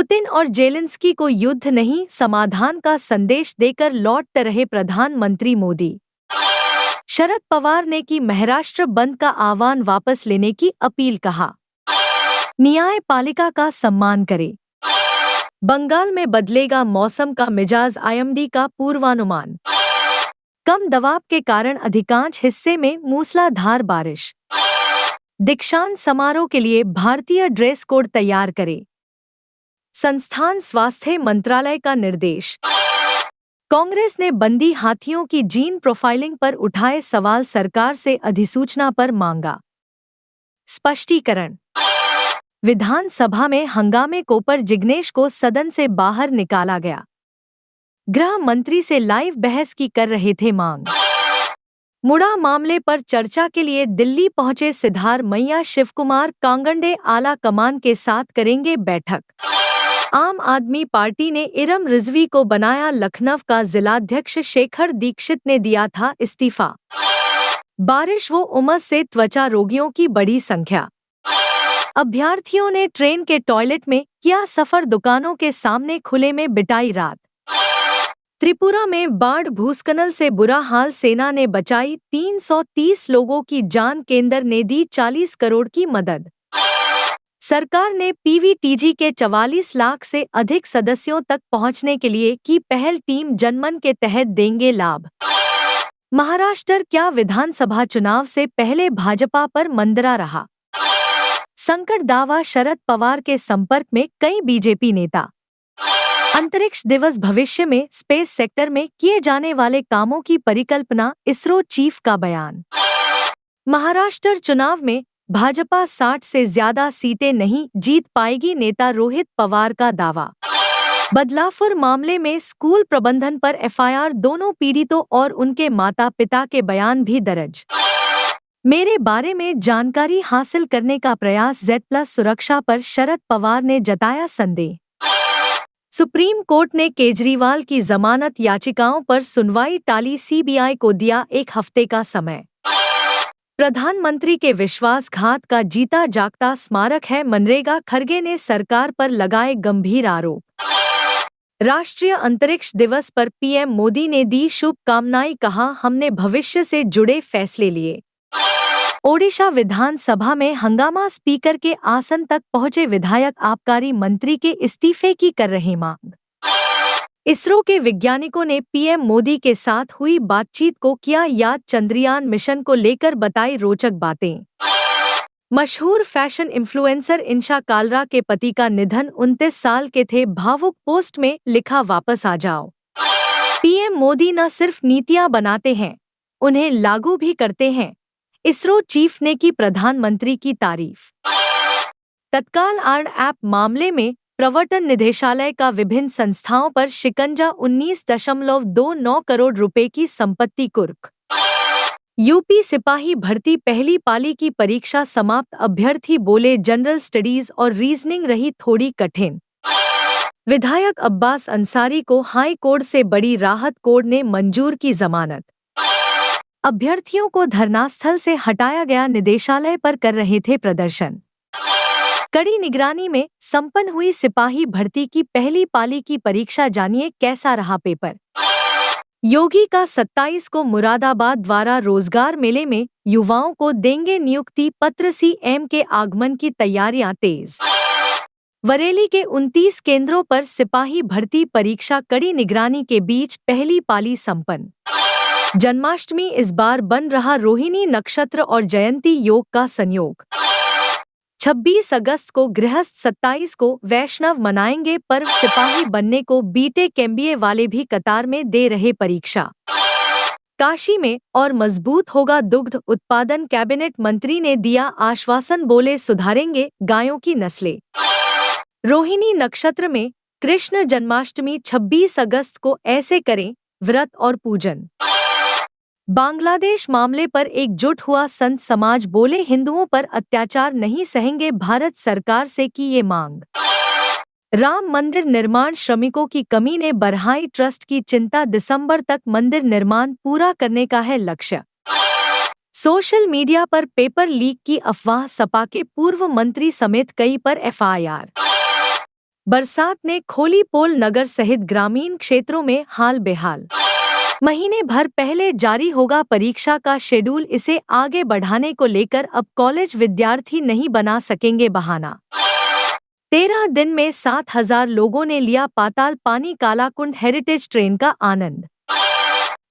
Putin और Zelensky को युद्ध नहीं समाधान का संदेश देकर लौट रहे प्रधानमंत्री मोदी। शरद पवार ने की महाराष्ट्र बंद का आह्वान वापस लेने की अपील, कहा न्यायपालिका का सम्मान करें। बंगाल में बदलेगा मौसम का मिजाज, आईएमडी का पूर्वानुमान। कम दबाव के कारण अधिकांश हिस्से में मूसलाधार बारिश। दीक्षांत समारोह के लिए भारतीय ड्रेस कोड तैयार करें। संस्थान स्वास्थ्य मंत्रालय का निर्देश। कांग्रेस ने बंदी हाथियों की जीन प्रोफाइलिंग पर उठाए सवाल, सरकार से अधिसूचना पर मांगा स्पष्टीकरण। विधानसभा में हंगामे को पर जिग्नेश को सदन से बाहर निकाला गया। गृह मंत्री से लाइव बहस की कर रहे थे मांग। मुड़ा मामले पर चर्चा के लिए दिल्ली पहुंचे सिद्धारमैया, शिवकुमार कांगड़े आला कमान के साथ करेंगे बैठक। आम आदमी पार्टी ने इरम रिजवी को बनाया लखनऊ का जिलाध्यक्ष, शेखर दीक्षित ने दिया था इस्तीफा। बारिश व उमस से त्वचा रोगियों की बड़ी संख्या। अभ्यर्थियों ने ट्रेन के टॉयलेट में किया सफर, दुकानों के सामने खुले में बिताई रात। त्रिपुरा में बाढ़ भूस्खलन से बुरा हाल, सेना ने बचाई 330 लोगों की जान, केंद्र ने दी 40 करोड़ की मदद। सरकार ने पीवीटीजी के 44 लाख से अधिक सदस्यों तक पहुंचने के लिए की पहल, टीम जनमन के तहत देंगे लाभ। महाराष्ट्र क्या विधानसभा चुनाव से पहले भाजपा पर मंदरा रहा। संकट दावा, शरद पवार के संपर्क में कई बीजेपी नेता। अंतरिक्ष दिवस, भविष्य में स्पेस सेक्टर में किए जाने वाले कामों की परिकल्पना, इसरो चीफ का बयान। महाराष्ट्र चुनाव में भाजपा 60 से ज्यादा सीटें नहीं जीत पाएगी, नेता रोहित पवार का दावा। बदलापुर मामले में स्कूल प्रबंधन पर एफआईआर, दोनों पीड़ितों और उनके माता पिता के बयान भी दर्ज। मेरे बारे में जानकारी हासिल करने का प्रयास, Z+ सुरक्षा पर शरद पवार ने जताया संदेह। सुप्रीम कोर्ट ने केजरीवाल की जमानत याचिकाओं पर सुनवाई टाली, सीबीआई को दिया 1 हफ्ते का समय। प्रधानमंत्री के विश्वासघात का जीता जागता स्मारक है मनरेगा, खरगे ने सरकार पर लगाए गंभीर आरोप। राष्ट्रीय अंतरिक्ष दिवस पर पीएम मोदी ने दी शुभकामनाएं, कहा हमने भविष्य से जुड़े फैसले लिए। ओडिशा विधानसभा में हंगामा, स्पीकर के आसन तक पहुंचे विधायक, आबकारी मंत्री के इस्तीफे की कर रहे मांग। इसरो के वैज्ञानिकों ने पीएम मोदी के साथ हुई बातचीत को किया याद, चंद्रयान मिशन को लेकर बताई रोचक बातें। मशहूर फैशन इन्फ्लुएंसर इंशा कालरा के पति का निधन, 29 साल के थे, भावुक पोस्ट में लिखा वापस आ जाओ। पीएम मोदी न सिर्फ नीतियां बनाते हैं, उन्हें लागू भी करते हैं, इसरो चीफ ने की प्रधानमंत्री की तारीफ। तत्काल आर्न ऐप मामले में प्रवर्तन निदेशालय का विभिन्न संस्थाओं पर शिकंजा, 19.29 करोड़ रुपए की संपत्ति कुर्क। यूपी सिपाही भर्ती पहली पाली की परीक्षा समाप्त, अभ्यर्थी बोले जनरल स्टडीज और रीजनिंग रही थोड़ी कठिन। विधायक अब्बास अंसारी को हाई कोर्ट से बड़ी राहत, कोर्ट ने मंजूर की जमानत। अभ्यर्थियों को धरनास्थल से हटाया गया, निदेशालय पर कर रहे थे प्रदर्शन। कड़ी निगरानी में संपन्न हुई सिपाही भर्ती की पहली पाली की परीक्षा, जानिए कैसा रहा पेपर। योगी का 27 को मुरादाबाद द्वारा रोजगार मेले में युवाओं को देंगे नियुक्ति पत्र, सीएम के आगमन की तैयारियां तेज। बरेली के 29 केंद्रों पर सिपाही भर्ती परीक्षा, कड़ी निगरानी के बीच पहली पाली संपन्न। जन्माष्टमी इस बार बन रहा रोहिणी नक्षत्र और जयंती योग का संयोग। 26 अगस्त को गृहस्थ, 27 को वैष्णव मनाएंगे पर्व, सिपाही बनने को बीटेक एमबीए वाले भी कतार में दे रहे परीक्षा। काशी में और मजबूत होगा दुग्ध उत्पादन, कैबिनेट मंत्री ने दिया आश्वासन, बोले सुधारेंगे गायों की नस्लें। रोहिणी नक्षत्र में कृष्ण जन्माष्टमी 26 अगस्त को, ऐसे करें व्रत और पूजन। बांग्लादेश मामले पर एकजुट हुआ संत समाज, बोले हिंदुओं पर अत्याचार नहीं सहेंगे, भारत सरकार से की ये मांग। राम मंदिर निर्माण, श्रमिकों की कमी ने बढ़ाई ट्रस्ट की चिंता, दिसंबर तक मंदिर निर्माण पूरा करने का है लक्ष्य। सोशल मीडिया पर पेपर लीक की अफवाह, सपा के पूर्व मंत्री समेत कई पर एफआईआर। बरसात ने खोली पोल, नगर सहित ग्रामीण क्षेत्रों में हाल बेहाल। महीने भर पहले जारी होगा परीक्षा का शेड्यूल, इसे आगे बढ़ाने को लेकर अब कॉलेज विद्यार्थी नहीं बना सकेंगे बहाना। 13 दिन में 7,000 लोगों ने लिया पाताल पानी कालाकुंड हेरिटेज ट्रेन का आनंद।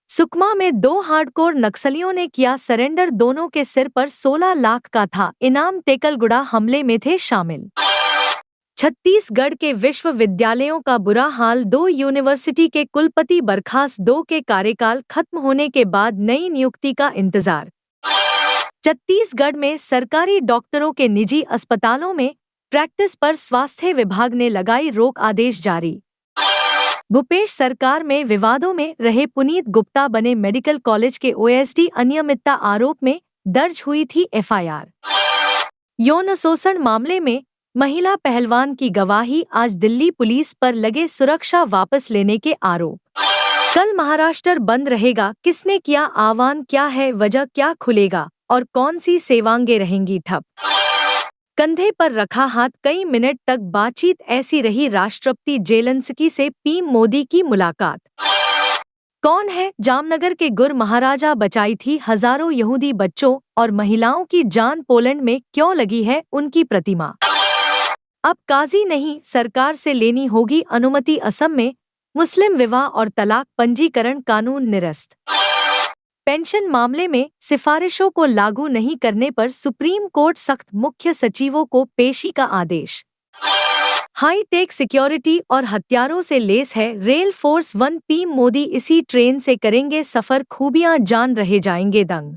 सुकमा में 2 हार्डकोर नक्सलियों ने किया सरेंडर, दोनों के सिर पर 16 लाख का था इनाम, टेकलगुड़ा हमले में थे शामिल। छत्तीसगढ़ के विश्वविद्यालयों का बुरा हाल, 2 यूनिवर्सिटी के कुलपति बर्खास्त, 2 के कार्यकाल खत्म होने के बाद नई नियुक्ति का इंतजार। छत्तीसगढ़ में सरकारी डॉक्टरों के निजी अस्पतालों में प्रैक्टिस पर स्वास्थ्य विभाग ने लगाई रोक, आदेश जारी। भूपेश सरकार में विवादों में रहे पुनीत गुप्ता बने मेडिकल कॉलेज के ओएसडी, अनियमितता आरोप में दर्ज हुई थी एफआईआर। यौन शोषण मामले में महिला पहलवान की गवाही, आज दिल्ली पुलिस पर लगे सुरक्षा वापस लेने के आरोप। कल महाराष्ट्र बंद रहेगा, किसने किया आह्वान, क्या है वजह, क्या खुलेगा और कौन सी सेवांगें रहेंगी ठप। कंधे पर रखा हाथ, कई मिनट तक बातचीत ऐसी रही। राष्ट्रपति जेलेंस्की से पीएम मोदी की मुलाकात। कौन है जामनगर के गुर महाराजा बचाई थी हजारों यहूदी बच्चों और महिलाओं की जान, पोलैंड में क्यों लगी है उनकी प्रतिमा। अब काजी नहीं, सरकार से लेनी होगी अनुमति। असम में मुस्लिम विवाह और तलाक पंजीकरण कानून निरस्त। पेंशन मामले में सिफारिशों को लागू नहीं करने पर सुप्रीम कोर्ट सख्त, मुख्य सचिवों को पेशी का आदेश। हाई टेक सिक्योरिटी और हथियारों से लेस है रेल फोर्स 1, पीएम मोदी इसी ट्रेन से करेंगे सफर, खूबियां जान रहे जाएंगे दंग।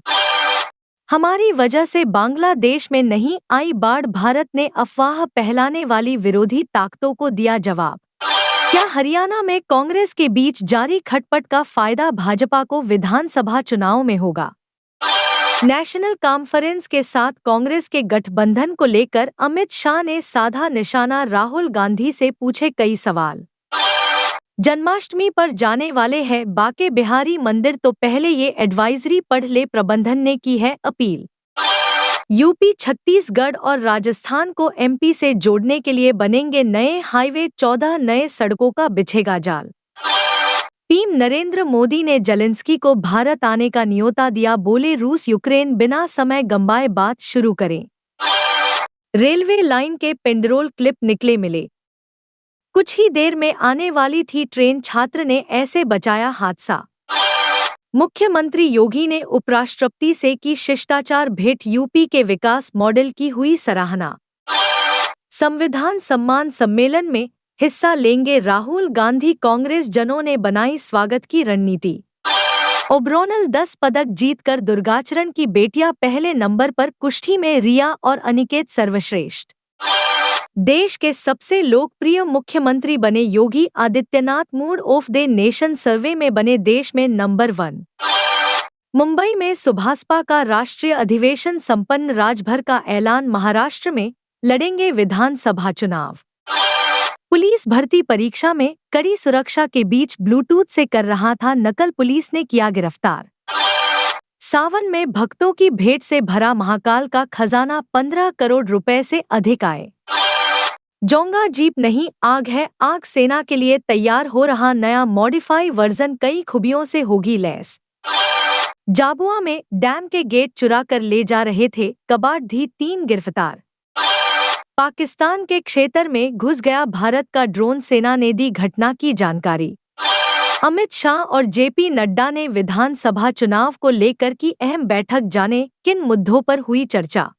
हमारी वजह से बांग्लादेश में नहीं आई बाढ़, भारत ने अफवाह फैलाने वाली विरोधी ताकतों को दिया जवाब। क्या हरियाणा में कांग्रेस के बीच जारी खटपट का फायदा भाजपा को विधानसभा चुनाव में होगा। नेशनल कॉन्फ्रेंस के साथ कांग्रेस के गठबंधन को लेकर अमित शाह ने साधा निशाना, राहुल गांधी से पूछे कई सवाल। जन्माष्टमी पर जाने वाले हैं बांके बिहारी मंदिर, तो पहले ये एडवाइजरी पढ़ ले, प्रबंधन ने की है अपील। यूपी, छत्तीसगढ़ और राजस्थान को एमपी से जोड़ने के लिए बनेंगे नए हाईवे, 14 नए सड़कों का बिछेगा जाल। पीएम नरेंद्र मोदी ने जेलेंस्की को भारत आने का न्योता दिया, बोले रूस यूक्रेन बिना समय गंवाए बात शुरू करें। रेलवे लाइन के पेंडरोल क्लिप निकले मिले, कुछ ही देर में आने वाली थी ट्रेन, छात्र ने ऐसे बचाया हादसा। मुख्यमंत्री योगी ने उपराष्ट्रपति से की शिष्टाचार भेंट, यूपी के विकास मॉडल की हुई सराहना। संविधान सम्मान सम्मेलन में हिस्सा लेंगे राहुल गांधी, कांग्रेस जनों ने बनाई स्वागत की रणनीति। ओब्रोनल 10 पदक जीतकर दुर्गाचरण की बेटियां पहले नंबर पर, कुश्ती में रिया और अनिकेत सर्वश्रेष्ठ। देश के सबसे लोकप्रिय मुख्यमंत्री बने Yogi Adityanath, mood of the nation survey में बने देश में नंबर 1। मुंबई में सुभाषपा का राष्ट्रीय अधिवेशन संपन्न, राज्यभर का ऐलान, महाराष्ट्र में लड़ेंगे विधानसभा चुनाव। पुलिस भर्ती परीक्षा में कड़ी सुरक्षा के बीच ब्लूटूथ से कर रहा था नकल, पुलिस ने किया गिरफ्तार। सावन में भक्तों की भेंट से भरा महाकाल का खजाना, 15 करोड़ रुपए से अधिक आए। जोंगा जीप नहीं आग है, आग सेना के लिए तैयार हो रहा नया मॉडिफाई वर्जन, कई खूबियों से होगी लैस। जाबुआ में डैम के गेट चुरा कर ले जा रहे थे कबाड़धी, 3 गिरफ्तार। पाकिस्तान के क्षेत्र में घुस गया भारत का ड्रोन, सेना ने दी घटना की जानकारी। अमित शाह और जेपी नड्डा ने विधानसभा चुनाव को लेकर की अहम बैठक, जाने किन मुद्दों पर हुई चर्चा।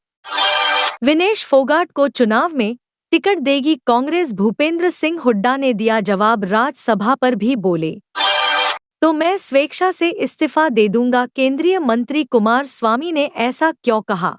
विनेश फोगाट को चुनाव में टिकट देगी कांग्रेस, भूपेंद्र सिंह हुड्डा ने दिया जवाब, राज्यसभा पर भी बोले तो मैं स्वेच्छा से इस्तीफा दे दूंगा। केंद्रीय मंत्री कुमार स्वामी ने ऐसा क्यों कहा?